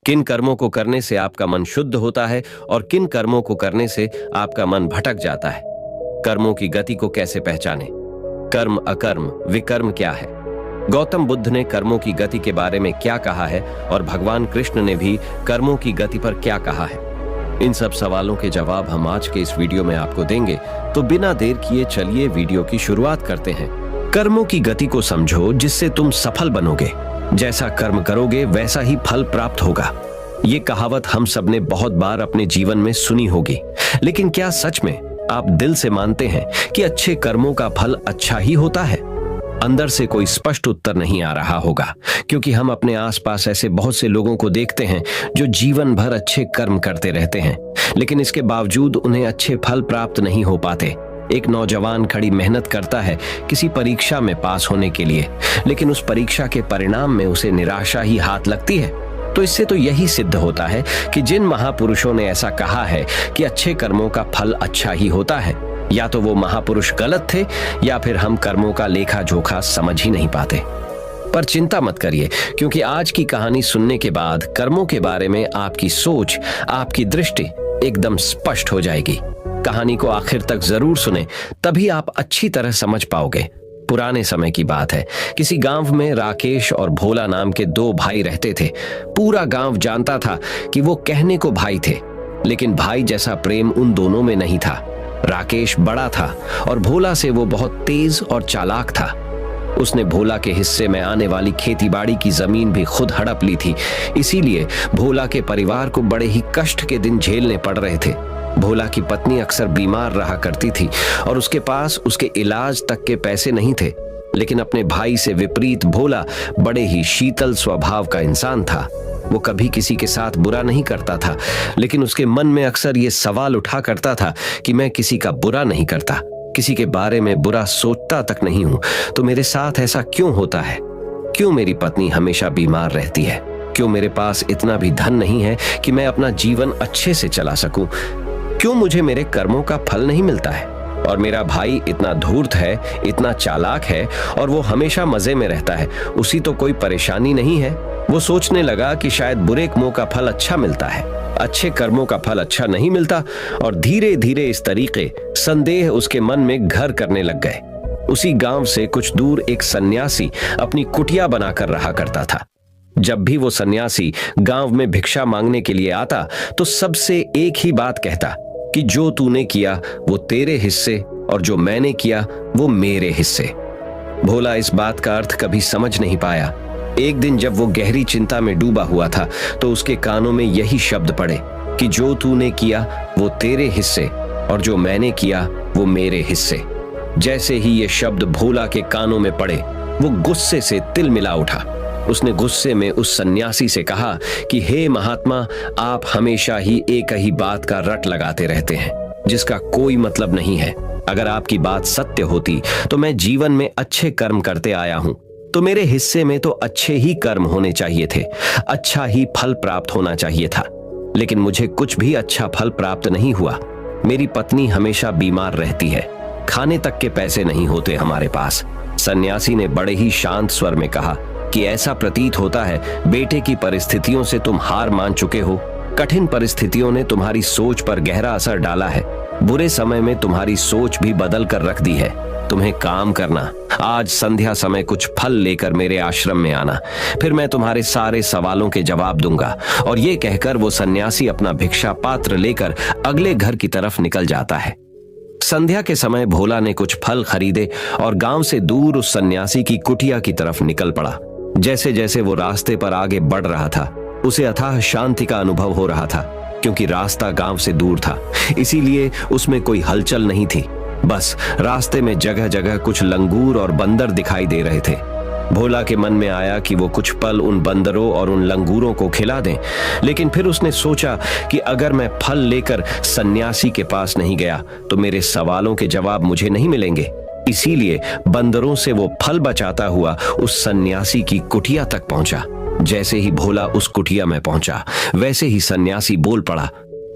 किन कर्मों को करने से आपका मन शुद्ध होता है और किन कर्मों को करने से आपका मन भटक जाता है। कर्मों की गति को कैसे पहचानें? कर्म, अकर्म, विकर्म क्या है? गौतम बुद्ध ने कर्मों की गति के बारे में क्या कहा है और भगवान कृष्ण ने भी कर्मों की गति पर क्या कहा है? इन सब सवालों के जवाब हम आज के इस वीडियो में आपको देंगे, तो बिना देर किए चलिए वीडियो की शुरुआत करते हैं। कर्मों की गति को समझो जिससे तुम सफल बनोगे। जैसा कर्म करोगे वैसा ही फल प्राप्त होगा। ये कहावत हम सबने बहुत बार अपने जीवन में सुनी होगी, लेकिन क्या सच में आप दिल से मानते हैं कि अच्छे कर्मों का फल अच्छा ही होता है? अंदर से कोई स्पष्ट उत्तर नहीं आ रहा होगा, क्योंकि हम अपने आसपास ऐसे बहुत से लोगों को देखते हैं जो जीवन भर अच्छे कर्म करते रहते हैं, लेकिन इसके बावजूद उन्हें अच्छे फल प्राप्त नहीं हो पाते। एक नौजवान कड़ी मेहनत करता है किसी परीक्षा में पास होने के लिए, लेकिन उस परीक्षा के परिणाम में उसे निराशा ही हाथ लगती है। तो इससे तो यही सिद्ध होता है कि जिन महापुरुषों ने ऐसा कहा है कि अच्छे कर्मों का फल अच्छा ही होता है, या तो वो महापुरुष गलत थे या फिर हम कर्मों का लेखा जोखा समझ ही नहीं पाते। पर चिंता मत करिए, क्योंकि आज की कहानी सुनने के बाद कर्मों के बारे में आपकी सोच, आपकी दृष्टि एकदम स्पष्ट हो जाएगी। कहानी को आखिर तक जरूर सुने, तभी आप अच्छी तरह समझ पाओगे। पुराने समय की बात है। किसी गांव में राकेश और भोला नाम के दो भाई रहते थे। पूरा गांव जानता था कि वो कहने को भाई थे, लेकिन भाई जैसा प्रेम उन दोनों में नहीं था। राकेश बड़ा था और भोला से वो बहुत तेज और चालाक था। उसने भोला के हिस्से में आने वाली खेतीबाड़ी की जमीन भी खुद हड़प ली थी। इसीलिए भोला के परिवार को बड़े ही कष्ट के दिन झेलने पड़ रहे थे। भोला की पत्नी अक्सर बीमार रहा करती थी और उसके पास उसके इलाज तक के पैसे नहीं थे। लेकिन अपने भाई से विपरीत भोला बड़े ही शीतल स्वभाव का इंसान था। वो कभी किसी के साथ बुरा नहीं करता था, लेकिन उसके मन में अक्सर ये सवाल उठा करता था कि मैं किसी का बुरा नहीं करता, किसी के बारे में बुरा सोचता तक नहीं हूं, तो मेरे साथ ऐसा क्यों होता है? क्यों मेरी पत्नी हमेशा बीमार रहती है? क्यों मेरे पास इतना भी धन नहीं है कि मैं अपना जीवन अच्छे से चला सकूं? क्यों मुझे मेरे कर्मों का फल नहीं मिलता है? और मेरा भाई इतना धूर्त है, इतना चालाक है और वो हमेशा मजे में रहता है, उसी तो कोई परेशानी नहीं है। वो सोचने लगा कि शायद बुरे कर्मों का फल अच्छा मिलता है, अच्छे कर्मों का फल अच्छा नहीं मिलता, और धीरे धीरे इस तरीके संदेह उसके मन में घर करने लग गए। उसी गांव से कुछ दूर एक सन्यासी अपनी कुटिया बनाकर रहा करता था। जब भी वो सन्यासी गांव में भिक्षा मांगने के लिए आता तो सबसे एक ही बात कहता कि जो तूने किया वो तेरे हिस्से और जो मैंने किया वो मेरे हिस्से। भोला इस बात का अर्थ कभी समझ नहीं पाया। एक दिन जब वो गहरी चिंता में डूबा हुआ था तो उसके कानों में यही शब्द पड़े कि जो तूने किया वो तेरे हिस्से और जो मैंने किया वो मेरे हिस्से। जैसे ही ये शब्द भोला के कानों में पड़े, वो गुस्से से तिलमिला उठा। उसने गुस्से में उस सन्यासी से कहा कि हे महात्मा, आप हमेशा ही एक ही बात का रट लगाते रहते हैं जिसका कोई मतलब नहीं है। अगर आपकी बात सत्य होती तो मैं जीवन में अच्छे कर्म करते आया हूं, तो मेरे हिस्से में तो अच्छे ही कर्म होने चाहिए थे, अच्छा ही फल प्राप्त होना चाहिए था। लेकिन मुझे कुछ भी अच्छा फल प्राप्त नहीं हुआ। मेरी पत्नी हमेशा बीमार रहती है, खाने तक के पैसे नहीं होते हमारे पास। सन्यासी ने बड़े ही शांत स्वर में कहा कि ऐसा प्रतीत होता है बेटे की परिस्थितियों से तुम हार मान चुके हो। कठिन परिस्थितियों ने तुम्हारी सोच पर गहरा असर डाला है। बुरे समय में तुम्हारी सोच भी बदल कर रख दी है। तुम्हें काम करना, आज संध्या समय कुछ फल लेकर मेरे आश्रम में आना, फिर मैं तुम्हारे सारे सवालों के जवाब दूंगा। और ये कहकर वो सन्यासी अपना भिक्षा पात्र लेकर अगले घर की तरफ निकल जाता है। संध्या के समय भोला ने कुछ फल खरीदे और गांव से दूर उस सन्यासी की कुटिया की तरफ निकल पड़ा। जैसे जैसे वो रास्ते पर आगे बढ़ रहा था, उसे अथाह शांति का अनुभव हो रहा था, क्योंकि रास्ता गांव से दूर था, इसीलिए उसमें कोई हलचल नहीं थी। बस रास्ते में जगह जगह कुछ लंगूर और बंदर दिखाई दे रहे थे। भोला के मन में आया कि वो कुछ पल उन बंदरों और उन लंगूरों को खिला दें, लेकिन फिर उसने सोचा कि अगर मैं फल लेकर सन्यासी के पास नहीं गया तो मेरे सवालों के जवाब मुझे नहीं मिलेंगे। इसीलिए बंदरों से वो फल बचाता हुआ उस सन्यासी की कुटिया तक पहुंचा। जैसे ही भोला उस कुटिया में पहुंचा, वैसे ही सन्यासी बोल पड़ा,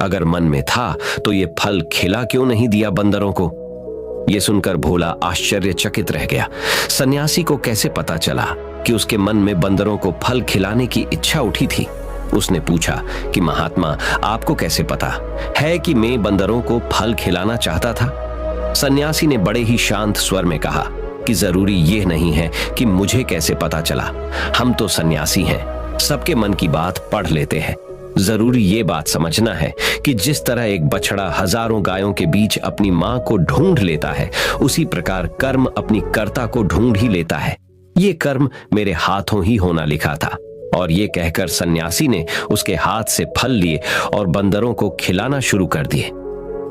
अगर मन में था तो ये फल खिला क्यों नहीं दिया बंदरों को? ये सुनकर भोला आश्चर्यचकित रह गया। सन्यासी को कैसे पता चला कि उसके मन में बंदरों को फल खिलाने की इच्छा उठी थी? उसने पूछा कि महात्मा, आपको कैसे पता है कि मैं बंदरों को फल खिलाना चाहता था? सन्यासी ने बड़े ही शांत स्वर में कहा कि जरूरी यह नहीं है कि मुझे कैसे पता चला। हम तो सन्यासी हैं, सबके मन की बात पढ़ लेते हैं। जरूरी ये बात समझना है कि जिस तरह एक बछड़ा हजारों गायों के बीच अपनी मां को ढूंढ लेता है, उसी प्रकार कर्म अपनी कर्ता को ढूंढ ही लेता है। ये कर्म मेरे हाथों ही होना लिखा था। और ये कहकर सन्यासी ने उसके हाथ से फल लिए और बंदरों को खिलाना शुरू कर दिए।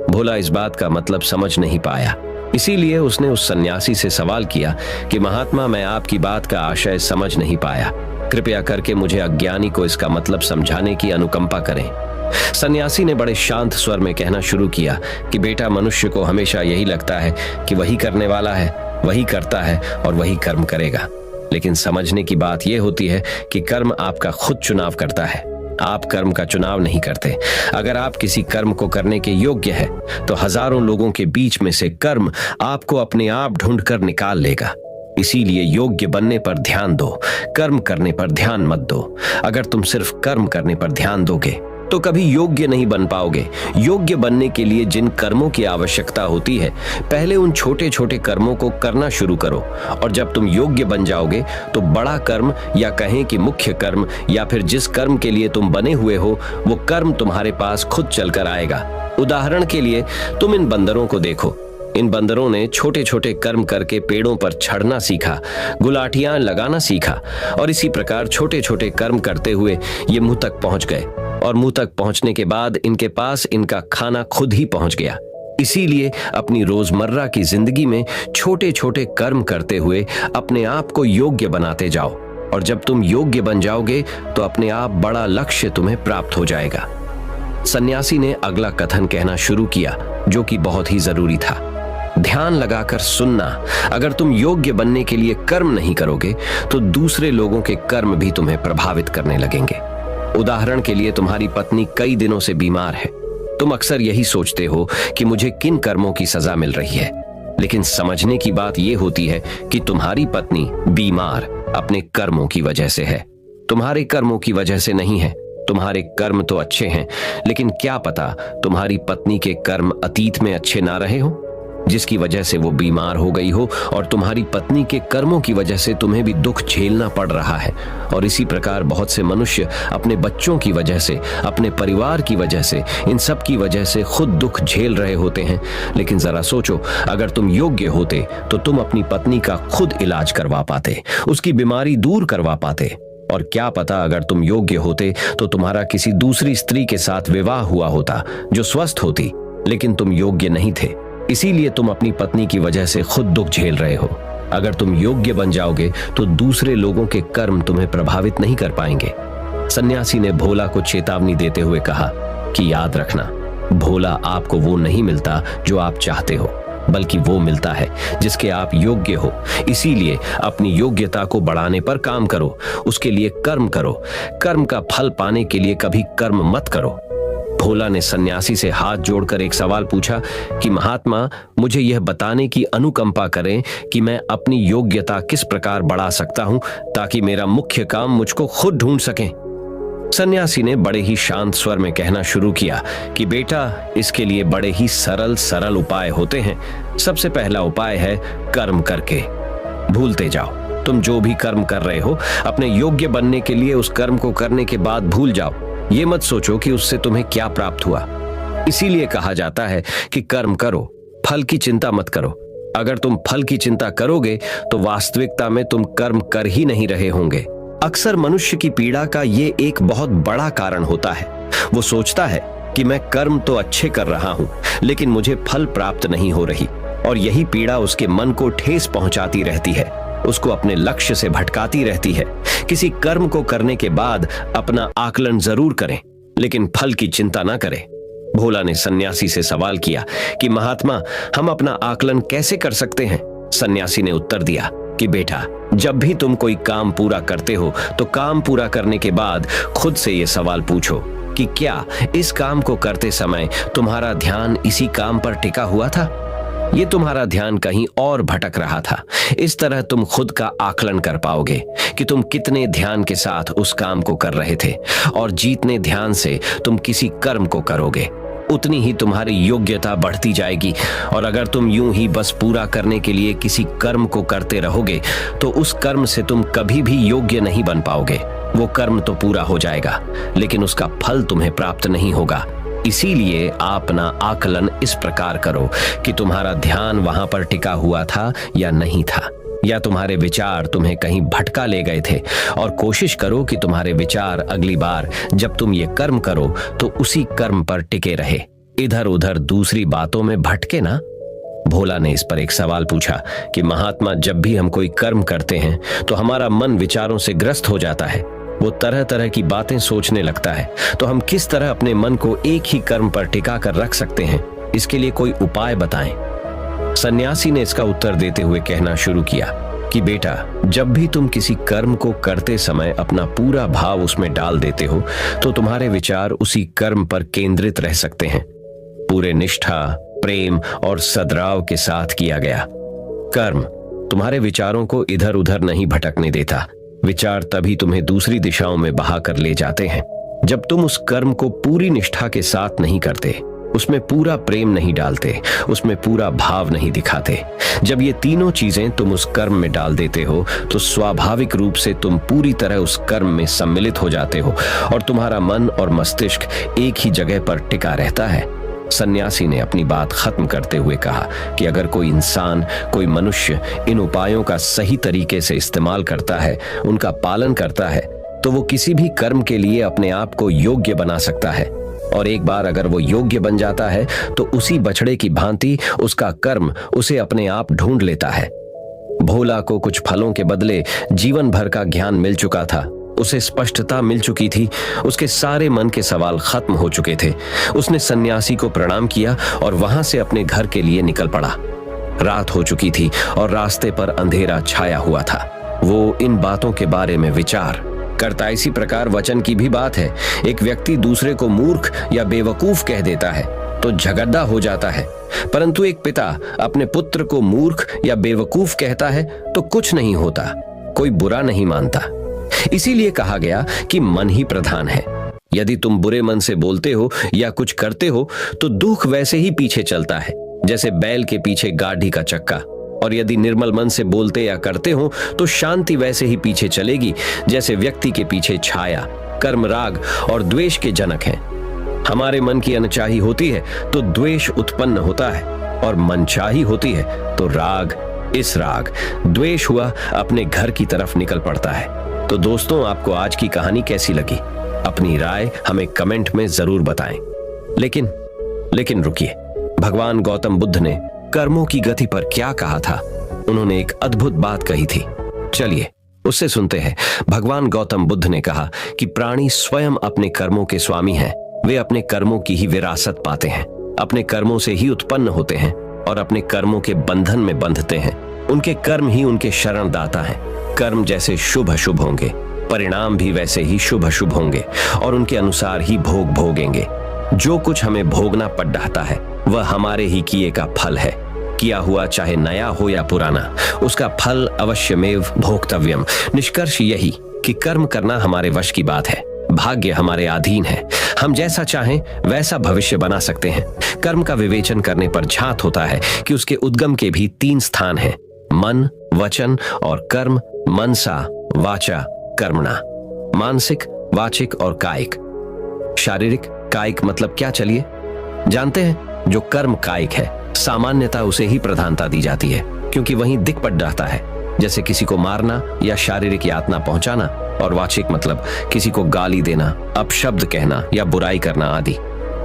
भोला इस बात का मतलब समझ नहीं पाया, इसीलिए उसने उस सन्यासी से सवाल किया कि महात्मा, मैं आपकी बात का आशय समझ नहीं पाया, कृपया करके मुझे अज्ञानी को इसका मतलब समझाने की अनुकंपा करें। सन्यासी ने बड़े शांत स्वर में कहना शुरू किया कि बेटा, मनुष्य को हमेशा यही लगता है कि वही करने वाला है, वही करता है और वही कर्म करेगा। लेकिन समझने की बात यह होती है कि कर्म आपका खुद चुनाव करता है, आप कर्म का चुनाव नहीं करते। अगर आप किसी कर्म को करने के योग्य है तो हजारों लोगों के बीच में से कर्म आपको अपने आप ढूंढकर निकाल लेगा। इसीलिए योग्य बनने पर ध्यान दो, कर्म करने पर ध्यान मत दो। अगर तुम सिर्फ कर्म करने पर ध्यान दोगे तो कभी योग्य नहीं बन पाओगे। योग्य बनने के लिए जिन कर्मों की आवश्यकता होती है, पहले उन छोटे छोटे कर्मों को करना शुरू करो, और जब तुम योग्य बन जाओगे तो बड़ा कर्म, या कहें कि मुख्य कर्म, या फिर जिस कर्म के लिए तुम बने हुए हो, वो कर्म तुम्हारे पास खुद चलकर आएगा। उदाहरण के लिए तुम इन बंदरों को देखो। इन बंदरों ने छोटे छोटे कर्म करके पेड़ों पर चढ़ना सीखा, गुलाटियां लगाना सीखा, और इसी प्रकार छोटे छोटे कर्म करते हुए ये मुंह तक पहुंच गए, और मुंह तक पहुंचने के बाद इनके पास इनका खाना खुद ही पहुंच गया। इसीलिए अपनी रोजमर्रा की जिंदगी में छोटे छोटे कर्म करते हुए अपने आप को योग्य बनाते जाओ, और जब तुम योग्य बन जाओगे तो अपने आप बड़ा लक्ष्य तुम्हें प्राप्त हो जाएगा। सन्यासी ने अगला कथन कहना शुरू किया, जो कि बहुत ही जरूरी था। ध्यान लगाकर सुनना। अगर तुम योग्य बनने के लिए कर्म नहीं करोगे तो दूसरे लोगों के कर्म भी तुम्हें प्रभावित करने लगेंगे। उदाहरण के लिए तुम्हारी पत्नी कई दिनों से बीमार है। तुम अक्सर यही सोचते हो कि मुझे किन कर्मों की सजा मिल रही है, लेकिन समझने की बात यह होती है कि तुम्हारी पत्नी बीमार अपने कर्मों की वजह से है, तुम्हारे कर्मों की वजह से नहीं है। तुम्हारे कर्म तो अच्छे हैं, लेकिन क्या पता तुम्हारी पत्नी के कर्म अतीत में अच्छे ना रहे हो, जिसकी वजह से वो बीमार हो गई हो, और तुम्हारी पत्नी के कर्मों की वजह से तुम्हें भी दुख झेलना पड़ रहा है। और इसी प्रकार बहुत से मनुष्य अपने बच्चों की वजह से, अपने परिवार की वजह से, इन सब की वजह से खुद दुख झेल रहे होते हैं। लेकिन जरा सोचो, अगर तुम योग्य होते तो तुम अपनी पत्नी का खुद इलाज करवा पाते, उसकी बीमारी दूर करवा पाते। और क्या पता अगर तुम योग्य होते तो तुम्हारा किसी दूसरी स्त्री के साथ विवाह हुआ होता जो स्वस्थ होती, लेकिन तुम योग्य नहीं थे, इसीलिए तुम अपनी पत्नी की वजह से खुद दुख झेल रहे हो। अगर तुम योग्य बन जाओगे तो दूसरे लोगों के कर्म तुम्हें प्रभावित नहीं कर पाएंगे। सन्यासी ने भोला को चेतावनी देते हुए कहा कि याद रखना, भोला आपको वो नहीं मिलता जो आप चाहते हो, बल्कि वो मिलता है जिसके आप योग्य हो। इसीलिए अपनी योग्यता को बढ़ाने पर काम करो, उसके लिए कर्म करो। कर्म का फल पाने के लिए कभी कर्म मत करो। भोला ने सन्यासी से हाथ जोड़कर एक सवाल पूछा कि महात्मा, मुझे यह बताने की अनुकंपा करें कि मैं अपनी योग्यता किस प्रकार बढ़ा सकता हूं ताकि मेरा मुख्य काम मुझको खुद ढूंढ सके। सन्यासी ने बड़े ही शांत स्वर में कहना शुरू किया कि बेटा, इसके लिए बड़े ही सरल उपाय होते हैं। सबसे पहला उपाय है कर्म करके भूलते जाओ। तुम जो भी कर्म कर रहे हो, अपने योग्य बनने के लिए उस कर्म को करने के बाद भूल जाओ। ये मत सोचो कि उससे तुम्हें क्या प्राप्त हुआ। इसीलिए कहा जाता है कि कर्म करो, फल की चिंता मत करो। अगर तुम फल की चिंता करोगे तो वास्तविकता में तुम कर्म कर ही नहीं रहे होंगे। अक्सर मनुष्य की पीड़ा का ये एक बहुत बड़ा कारण होता है। वो सोचता है कि मैं कर्म तो अच्छे कर रहा हूं, लेकिन मुझे फल प्राप्त नहीं हो रही, और यही पीड़ा उसके मन को ठेस पहुंचाती रहती है, उसको अपने लक्ष्य से भटकाती रहती है। किसी कर्म को करने के बाद अपना आकलन जरूर करें, लेकिन फल की चिंता ना करें। भोला ने सन्यासी से सवाल किया कि महात्मा, हम अपना आकलन कैसे कर सकते हैं? सन्यासी ने उत्तर दिया कि बेटा, जब भी तुम कोई काम पूरा करते हो तो काम पूरा करने के बाद खुद से ये सवाल पूछो कि क्या इस काम को करते समय तुम्हारा ध्यान इसी काम पर टिका हुआ था? ये तुम्हारा ध्यान कहीं और भटक रहा था। इस तरह तुम खुद का आकलन कर पाओगे कि तुम कितने ध्यान के साथ उस काम को कर रहे थे, और जितने ध्यान से तुम किसी कर्म को करोगे उतनी ही तुम्हारी योग्यता बढ़ती जाएगी। और अगर तुम यूं ही बस पूरा करने के लिए किसी कर्म को करते रहोगे तो उस कर्म से तुम कभी भी योग्य नहीं बन पाओगे। वो कर्म तो पूरा हो जाएगा लेकिन उसका फल तुम्हें प्राप्त नहीं होगा। इसीलिए अपना आकलन इस प्रकार करो कि तुम्हारा ध्यान वहां पर टिका हुआ था या नहीं था, या तुम्हारे विचार तुम्हें कहीं भटका ले गए थे। और कोशिश करो कि तुम्हारे विचार अगली बार जब तुम ये कर्म करो तो उसी कर्म पर टिके रहे, इधर उधर दूसरी बातों में भटके ना। भोला ने इस पर एक सवाल पूछा कि महात्मा, जब भी हम कोई कर्म करते हैं तो हमारा मन विचारों से ग्रस्त हो जाता है, वो तरह तरह की बातें सोचने लगता है, तो हम किस तरह अपने मन को एक ही कर्म पर टिका कर रख सकते हैं? इसके लिए कोई उपाय बताएं। सन्यासी ने इसका उत्तर देते हुए कहना शुरू किया कि बेटा, जब भी तुम किसी कर्म को करते समय अपना पूरा भाव उसमें डाल देते हो तो तुम्हारे विचार उसी कर्म पर केंद्रित रह सकते हैं। पूरे निष्ठा, प्रेम और सद्भाव के साथ किया गया कर्म तुम्हारे विचारों को इधर उधर नहीं भटकने देता। विचार तभी तुम्हें दूसरी दिशाओं में बहा कर ले जाते हैं जब तुम उस कर्म को पूरी निष्ठा के साथ नहीं करते, उसमें पूरा प्रेम नहीं डालते, उसमें पूरा भाव नहीं दिखाते। जब ये तीनों चीजें तुम उस कर्म में डाल देते हो तो स्वाभाविक रूप से तुम पूरी तरह उस कर्म में सम्मिलित हो जाते हो और तुम्हारा मन और मस्तिष्क एक ही जगह पर टिका रहता है। सन्यासी ने अपनी बात खत्म करते हुए कहा कि अगर कोई इंसान, कोई मनुष्य इन उपायों का सही तरीके से इस्तेमाल करता है, उनका पालन करता है, तो वो किसी भी कर्म के लिए अपने आप को योग्य बना सकता है। और एक बार अगर वो योग्य बन जाता है तो उसी बछड़े की भांति उसका कर्म उसे अपने आप ढूंढ लेता है। भोला को कुछ फलों के बदले जीवन भर का ज्ञान मिल चुका था। उसे स्पष्टता मिल चुकी थी, उसके सारे मन के सवाल खत्म हो चुके थे। उसने सन्यासी को प्रणाम किया और वहां से अपने घर के लिए निकल पड़ा। रात हो चुकी थी और रास्ते पर अंधेरा छाया हुआ था। वो इन बातों के बारे में विचार करता। इसी प्रकार वचन की भी बात है। एक व्यक्ति दूसरे को मूर्ख या बेवकूफ कह देता है तो झगड़ा हो जाता है, परंतु एक पिता अपने पुत्र को मूर्ख या बेवकूफ कहता है तो कुछ नहीं होता, कोई बुरा नहीं मानता। इसीलिए कहा गया कि मन ही प्रधान है। यदि तुम बुरे मन से बोलते हो या कुछ करते हो तो दुख वैसे ही पीछे चलता है जैसे बैल के पीछे गाड़ी का चक्का, और यदि निर्मल मन से बोलते या करते हो तो शांति वैसे ही पीछे चलेगी जैसे व्यक्ति के पीछे छाया। कर्म राग और द्वेष के जनक हैं। हमारे मन की अनचाही होती है तो द्वेष उत्पन्न होता है, और मनचाही होती है तो राग। इस राग द्वेष हुआ अपने घर की तरफ निकल पड़ता है। तो दोस्तों, आपको आज की कहानी कैसी लगी? अपनी राय हमें कमेंट में जरूर बताएं। लेकिन रुकिए, भगवान गौतम बुद्ध ने कर्मों की गति पर क्या कहा था? उन्होंने एक अद्भुत बात कही थी। चलिए उससे सुनते हैं। भगवान गौतम बुद्ध ने कहा कि प्राणी स्वयं अपने कर्मों के स्वामी हैं। वे अपने कर्मों की ही विरासत पाते हैं, अपने कर्मों से ही उत्पन्न होते हैं और अपने कर्मों के बंधन में बंधते हैं। उनके कर्म ही उनके शरणदाता हैं। कर्म जैसे शुभ अशुभ होंगे, परिणाम भी वैसे ही शुभ अशुभ होंगे और उनके अनुसार ही भोग भोगेंगे। जो कुछ हमें भोगना पड़ रहा है वह हमारे ही किए का फल है। किया हुआ चाहे नया हो या पुराना, उसका फल अवश्यमेव भोक्तव्यम। निष्कर्ष यही कि कर्म करना हमारे वश की बात है। भाग्य हमारे अधीन है। हम जैसा चाहें वैसा भविष्य बना सकते हैं। कर्म का विवेचन करने पर झात होता है कि उसके उद्गम के भी 3 स्थान हैं: मन, वचन और कर्म। मनसा वाचा कर्मणा। मानसिक, वाचिक और कायिक। शारीरिक, कायिक मतलब क्या? चलिए जानते हैं। जो कर्म कायिक है, सामान्यतः उसे ही प्रधानता दी जाती है क्योंकि वहीं दिख पड़ जाता है, जैसे किसी को मारना या शारीरिक यातना पहुंचाना। और वाचिक मतलब किसी को गाली देना, अपशब्द कहना या बुराई करना आदि।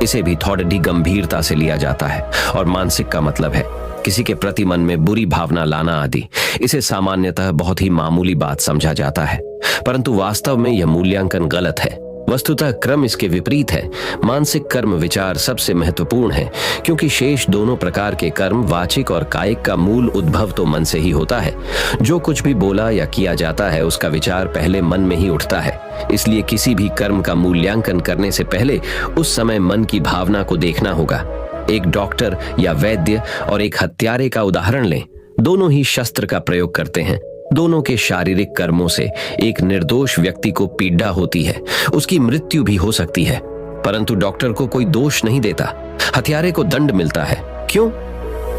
इसे भी थोड़ी गंभीरता से लिया जाता है। और मानसिक का मतलब है किसी के प्रति मन में बुरी भावना लाना आदि। इसे सामान्यतः बहुत ही मामूली बात समझा जाता है, परंतु वास्तव में यह मूल्यांकन गलत है। वस्तुतः क्रम इसके विपरीत है। मानसिक कर्म विचार सबसे महत्वपूर्ण है क्योंकि शेष दोनों प्रकार के कर्म, वाचिक और कायिक, का मूल उद्भव तो मन से ही होता है। जो कुछ भी बोला या किया जाता है उसका विचार पहले मन में ही उठता है। इसलिए किसी भी कर्म का मूल्यांकन करने से पहले उस समय मन की भावना को देखना होगा। एक डॉक्टर या वैद्य और एक हत्यारे का उदाहरण लें। दोनों ही शस्त्र का प्रयोग करते हैं। दोनों के शारीरिक कर्मों से एक निर्दोष व्यक्ति को पीड़ा होती है, उसकी मृत्यु भी हो सकती है, परंतु डॉक्टर को कोई दोष नहीं देता, हत्यारे को दंड मिलता है। क्यों?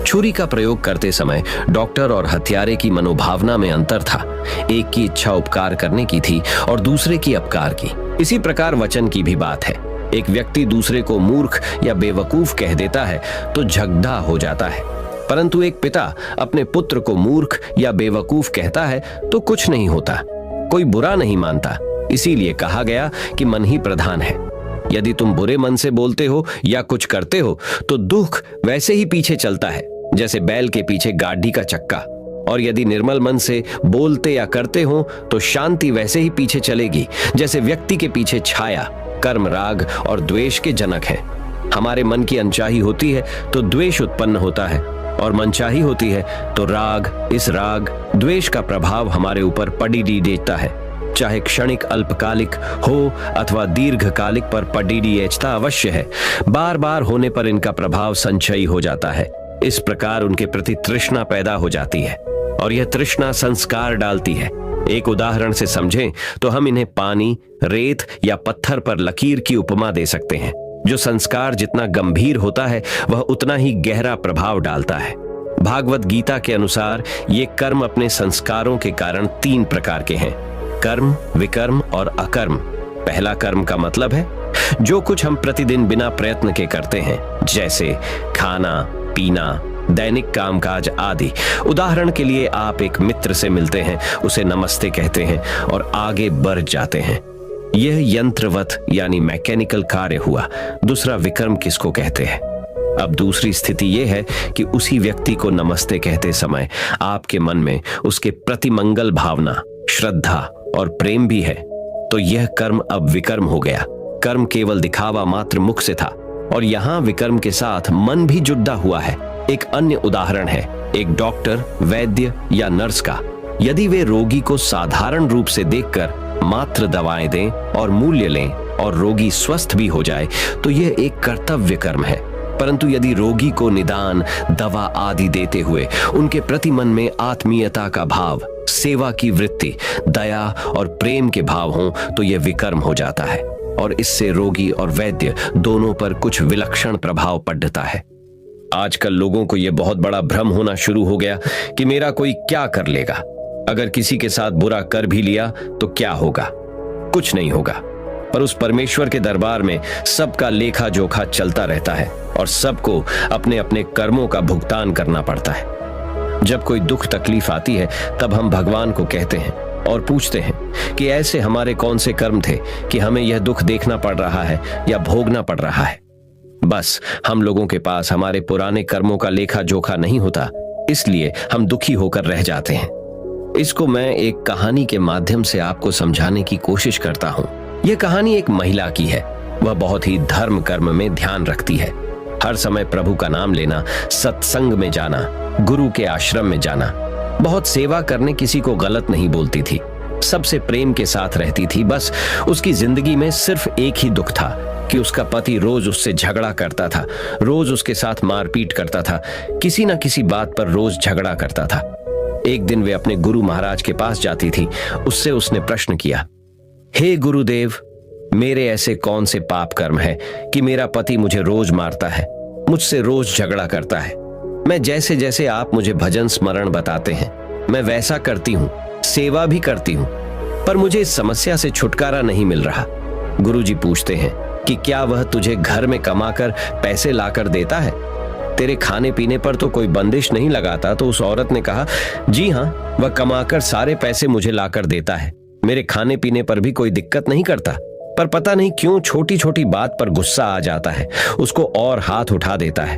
छुरी का प्रयोग करते समय डॉक्टर और हत्यारे की मनोभावना में अंतर था। एक की इच्छा उपकार करने की थी और दूसरे की अपकार की। इसी प्रकार वचन की भी बात है। एक व्यक्ति दूसरे को मूर्ख या बेवकूफ कह देता है तो झगड़ा हो जाता है, परंतु एक पिता अपने पुत्र को मूर्ख या बेवकूफ कहता है तो कुछ नहीं होता, कोई बुरा नहीं मानता। इसीलिए कहा गया कि मन ही प्रधान है। यदि तुम बुरे मन से बोलते हो या कुछ करते हो तो दुख वैसे ही पीछे चलता है जैसे बैल के पीछे गाड़ी का चक्का, और यदि निर्मल मन से बोलते या करते हो तो शांति वैसे ही पीछे चलेगी जैसे व्यक्ति के पीछे छाया। कर्म राग और द्वेष के जनक हैं। हमारे मन की अनचाही होती है तो द्वेष उत्पन्न होता है, और मनचाही होती है तो राग। इस राग द्वेष का प्रभाव हमारे ऊपर पड़ीडी देता है, चाहे क्षणिक अल्पकालिक हो अथवा दीर्घकालिक, पर पड़ीडी एचता अवश्य है। बार बार होने पर इनका प्रभाव संचयी हो जाता है। इस प्रकार उनके प्रति तृष्णा पैदा हो जाती है और यह तृष्णा संस्कार डालती है। एक उदाहरण से समझें तो हम इन्हें पानी, रेत या पत्थर पर लकीर की उपमा दे सकते हैं। जो संस्कार जितना गंभीर होता है वह उतना ही गहरा प्रभाव डालता है। भागवत गीता के अनुसार ये कर्म अपने संस्कारों के कारण 3 प्रकार के हैं: कर्म, विकर्म और अकर्म। पहला कर्म का मतलब है जो कुछ हम प्रतिदिन बिना प्रयत्न के करते हैं, जैसे खाना, पीना, दैनिक कामकाज आदि। उदाहरण के लिए आप एक मित्र से मिलते हैं, उसे नमस्ते कहते हैं और आगे बढ़ जाते हैं। यह यंत्रवत यानी मैकेनिकल कार्य हुआ। दूसरा विकर्म किसको कहते हैं? अब दूसरी स्थिति यह है कि उसी व्यक्ति को नमस्ते कहते समय आपके मन में उसके प्रति मंगल भावना, श्रद्धा और प्रेम भी है, तो यह कर्म अब विकर्म हो गया। कर्म केवल दिखावा मात्र मुख से था और यहाँ विकर्म के साथ मन भी जुड़ा हुआ है। एक अन्य उदाहरण है एक डॉक्टर, वैद्य या नर्स का। यदि वे रोगी को साधारण रूप से देखकर मात्र दवाएं दें और मूल्य लें और रोगी स्वस्थ भी हो जाए तो यह एक कर्तव्य कर्म है। परंतु यदि रोगी को निदान, दवा आदि देते हुए उनके प्रति मन में आत्मीयता का भाव, सेवा की वृत्ति, दया और प्रेम के भाव हों तो यह विकर्म हो जाता है और इससे रोगी और वैद्य दोनों पर कुछ विलक्षण प्रभाव पड़ता है। आजकल लोगों को यह बहुत बड़ा भ्रम होना शुरू हो गया कि मेरा कोई क्या कर लेगा। अगर किसी के साथ बुरा कर भी लिया तो क्या होगा? कुछ नहीं होगा। पर उस परमेश्वर के दरबार में सबका लेखा जोखा चलता रहता है और सबको अपने अपने कर्मों का भुगतान करना पड़ता है। जब कोई दुख तकलीफ आती है तब हम भगवान को कहते हैं और पूछते हैं कि ऐसे हमारे कौन से कर्म थे कि हमें यह दुख देखना पड़ रहा है या भोगना पड़ रहा है। बस हम लोगों के पास हमारे पुराने कर्मों का लेखा जोखा नहीं होता, इसलिए हम दुखी होकर रह जाते हैं। इसको मैं एक कहानी के माध्यम से आपको समझाने की कोशिश करता हूँ। यह कहानी एक महिला की है। वह बहुत ही धर्म कर्म में ध्यान रखती है। हर समय प्रभु का नाम लेना, सत्संग में जाना, गुरु के आश्रम में जाना, बहुत सेवा करने किसी को गलत नहीं बोलती थी, सबसे प्रेम के साथ रहती थी। बस उसकी जिंदगी में सिर्फ एक ही दुख था कि उसका पति रोज उससे झगड़ा करता था, रोज उसके साथ मारपीट करता था, किसी ना किसी बात पर रोज झगड़ा करता था। एक दिन वे अपने गुरु महाराज के पास जाती थी। उससे उसने प्रश्न किया, हे गुरुदेव, मेरे ऐसे कौन से पाप कर्म है कि मेरा पति मुझे रोज मारता है, मुझसे रोज झगड़ा करता है। मैं जैसे जैसे आप मुझे भजन स्मरण बताते हैं मैं वैसा करती हूँ, सेवा भी करती हूँ, पर मुझे इस समस्या से छुटकारा नहीं मिल रहा। गुरुजी पूछते हैं कि क्या वह तुझे घर में कमाकर पैसे लाकर देता है? तेरे खाने पीने पर तो कोई बंदिश नहीं लगाता। तो उस औरत ने कहा, जी हाँ, वह कमाकर सारे पैसे मुझे लाकर देता है, मेरे खाने पीने पर भी कोई दिक्कत नहीं करता, पर पता नहीं क्यों छोटी छोटी बात पर गुस्सा आ जाता है, उसको और हाथ उठा देता है।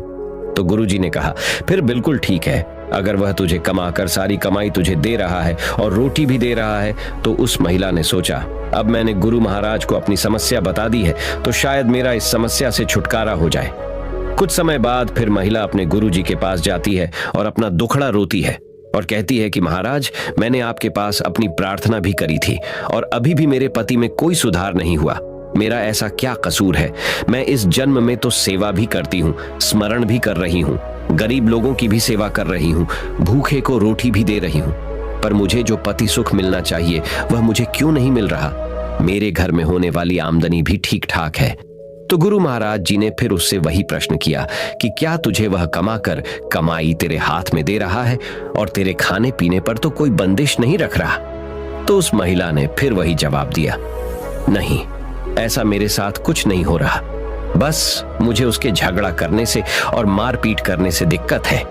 तो गुरुजी ने कहा, फिर बिल्कुल ठीक है, अगर वह तुझे कमाकर सारी कमाई तुझे दे रहा है और रोटी भी दे रहा है। तो उस महिला ने सोचा, अब मैंने गुरु महाराज को अपनी समस्या बता दी है तो शायद मेरा इस समस्या से छुटकारा हो जाए। कुछ समय बाद फिर महिला अपने गुरुजी के पास जाती है और अपना दुखड़ा रोती है और कहती है कि महाराज, मैंने आपके पास अपनी प्रार्थना भी करी थी और अभी भी मेरे पति में कोई सुधार नहीं हुआ। मेरा ऐसा क्या कसूर है? मैं इस जन्म में तो सेवा भी करती हूँ, स्मरण भी कर रही हूँ, गरीब लोगों की भी सेवा कर रही हूँ, भूखे को रोटी भी दे रही हूँ, पर मुझे जो पति सुख मिलना चाहिए वह मुझे क्यों नहीं मिल रहा? मेरे घर में होने वाली आमदनी भी ठीक ठाक है। तो गुरु महाराज जी ने फिर उससे वही प्रश्न किया कि क्या तुझे वह कमाकर कमाई तेरे हाथ में दे रहा है और तेरे खाने पीने पर तो कोई बंदिश नहीं रख रहा? तो उस महिला ने फिर वही जवाब दिया, नहीं, ऐसा मेरे साथ कुछ नहीं हो रहा, बस मुझे उसके झगड़ा करने से और मारपीट करने से दिक्कत है।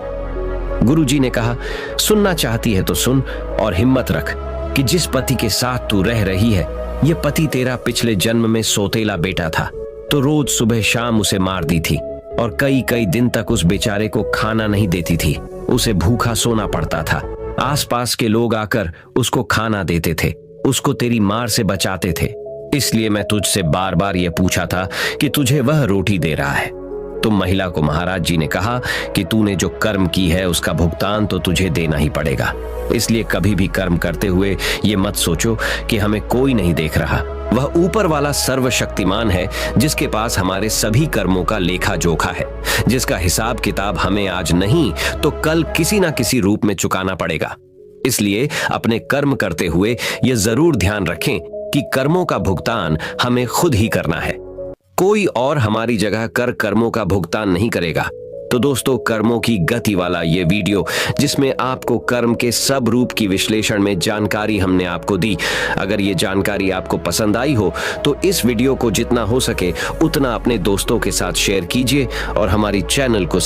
गुरुजी ने कहा, सुनना चाहती है तो सुन और हिम्मत रख कि जिस पति के साथ तू रह रही है, ये पति तेरा पिछले जन्म में सोतेला बेटा था, तो रोज सुबह शाम उसे मार दी थी और कई कई दिन तक उस बेचारे को खाना नहीं देती थी, उसे भूखा सोना पड़ता था। आसपास के लोग आकर उसको खाना देते थे, उसको तेरी मार से बचाते थे, इसलिए मैं तुझसे बार बार यह पूछा था कि तुझे वह रोटी दे रहा है। तो महिला को महाराज जी ने कहा कि तूने जो कर्म की है उसका भुगतान तो तुझे देना ही पड़ेगा, इसलिए कभी भी कर्म करते हुए ये मत सोचो कि हमें कोई नहीं देख रहा। वह ऊपर वाला सर्वशक्तिमान है जिसके पास हमारे सभी कर्मों का लेखा जोखा है, जिसका हिसाब किताब हमें आज नहीं तो कल किसी ना किसी रूप में चुकाना पड़ेगा। इसलिए अपने कर्म करते हुए ये जरूर ध्यान रखें कि कर्मों का भुगतान हमें खुद ही करना है, कोई और हमारी जगह कर कर्मों का भुगतान नहीं करेगा। तो दोस्तों, कर्मों की गति वाला ये वीडियो जिसमें आपको कर्म के सब रूप की विश्लेषण में जानकारी हमने आपको दी, अगर ये जानकारी आपको पसंद आई हो तो इस वीडियो को जितना हो सके उतना अपने दोस्तों के साथ शेयर कीजिए और हमारी चैनल को